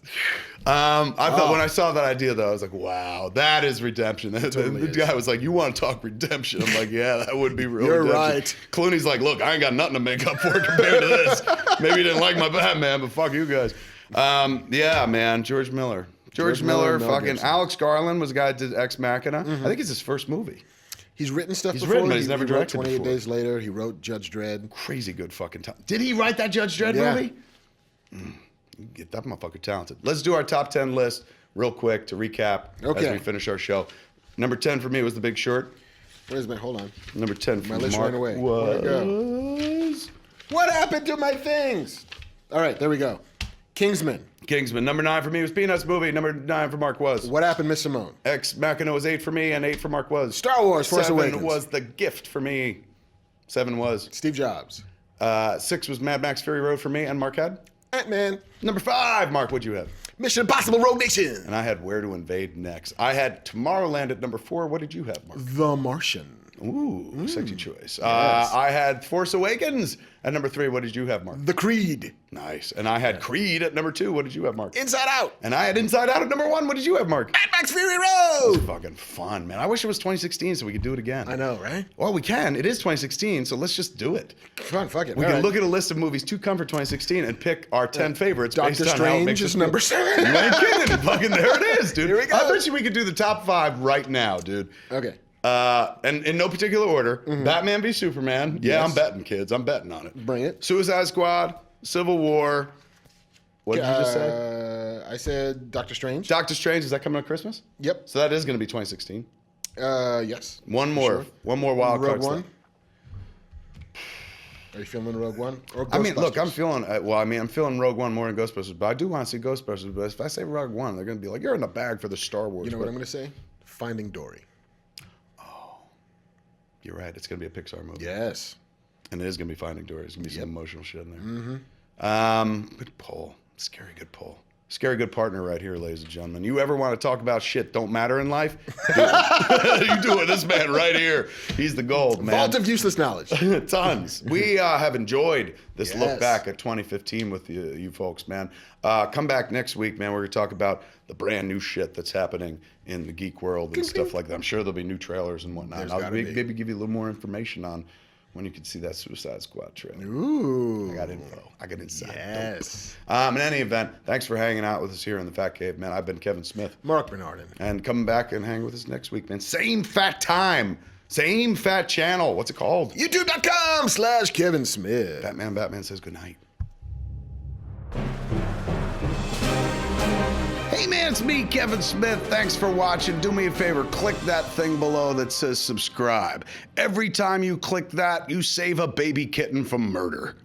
A: I thought when I saw that idea though, I was like, wow, that is redemption.
B: totally
A: The guy was like, you want to talk redemption? I'm like, yeah, that would be real
B: You're
A: redemption.
B: right.
A: Clooney's like, look, I ain't got nothing to make up for compared to this. Maybe you didn't like my Batman, but fuck you guys. Yeah, man, George Miller. George Miller,
B: Mel
A: fucking
B: Gibson.
A: Alex Garland was the guy that did Ex Machina. I think it's his first movie.
B: He's written stuff
A: He's
B: before.
A: written, but he's
B: He
A: never
B: wrote
A: directed
B: 28
A: before.
B: Days Later. He wrote Judge Dredd.
A: Crazy good fucking time. Did he write that Judge Dredd
B: Yeah.
A: movie? Get that motherfucker talented. Let's do our top 10 list real quick to recap
B: Okay.
A: as we finish our show. Number 10 for me was The Big Short.
B: Wait a minute, hold on.
A: Number 10 for
B: My list
A: Mark
B: ran away. Where'd it
A: was
B: What happened to my things? All right, there we go. Kingsman.
A: Kingsman. Number 9 for me was Peanuts movie. Number 9 for Mark was
B: What happened, Miss Simone?
A: Ex Machina was 8 for me, and 8 for Mark was
B: Star Wars, Force
A: 7
B: Awakens.
A: was The Gift for me. 7 was
B: Steve Jobs.
A: 6 was Mad Max Fury Road for me, and Mark had
B: Ant-Man.
A: number 5. Mark, what'd you have?
B: Mission Impossible Rogue Nation.
A: And I had Where to Invade next. I had Tomorrowland at number 4. What did you have, Mark?
B: The Martian.
A: Ooh, sexy choice. I had Force Awakens at number 3. What did you have, Mark?
B: The Creed.
A: Nice. And I had Creed at number 2. What did you have, Mark?
B: Inside Out.
A: And I had Inside Out at number 1. What did you have, Mark?
B: Mad Max Fury Road.
A: Fucking fun, man. I wish it was 2016 so we could do it again.
B: I know, right?
A: Well, we can. It is 2016, so let's just do it.
B: Fun, fuck it.
A: We
B: All
A: can
B: right.
A: look at a list of movies to come for 2016 and pick our 10 favorites
B: Doctor
A: based on how it makes
B: Strange
A: us
B: is
A: feel.
B: number 7.
A: You ain't kidding. Fucking there it is, dude.
B: Here we go.
A: I bet you we could do the top 5 right now, dude.
B: Okay.
A: And in no particular order, Batman v Superman. Yeah,
B: Yes.
A: I'm betting, kids. I'm betting on it.
B: Bring it.
A: Suicide Squad, Civil War. What did you just say?
B: I said Doctor Strange.
A: Doctor Strange, is that coming on Christmas?
B: Yep.
A: So that is going to be 2016.
B: Yes.
A: One more.
B: Sure.
A: One more wild
B: Rogue
A: card.
B: One.
A: slot.
B: Are you feeling Rogue One? Or
A: I mean, look,
B: Ghostbusters?
A: I'm feeling, I'm feeling Rogue One more than Ghostbusters, but I do want to see Ghostbusters. But if I say Rogue One, they're going to be like, you're in the bag for the Star Wars.
B: You know what
A: but
B: I'm going to say? Finding Dory.
A: You're right. It's going to be a Pixar movie.
B: Yes.
A: And it is going to be Finding Dory. There's going to be some emotional shit in there. Good pull. Scary good pull. Scary good partner right here, ladies and gentlemen. You ever want to talk about shit don't matter in life? Do it. You do it. This man right here. He's the gold, man.
B: Vault of useless knowledge.
A: Tons. We have enjoyed this look
B: Yes.
A: back at 2015 with you folks, man. Come back next week, man. We're going to talk about the brand new shit that's happening in the geek world and stuff like that. I'm sure there'll be new trailers and whatnot.
B: There's
A: I'll
B: gotta be.
A: maybe give you a little more information on when you can see that Suicide Squad trailer.
B: Ooh.
A: I got info. I got insight.
B: Yes.
A: In any event, thanks for hanging out with us here in the Fat Cave, man. I've been Kevin Smith.
B: Marc Bernardin.
A: And come back and hang with us next week, man. Same fat time. Same fat channel. What's it called?
B: YouTube.com/Kevin Smith.
A: Batman says goodnight. Hey man, it's me, Kevin Smith. Thanks for watching. Do me a favor, click that thing below that says subscribe. Every time you click that, you save a baby kitten from murder.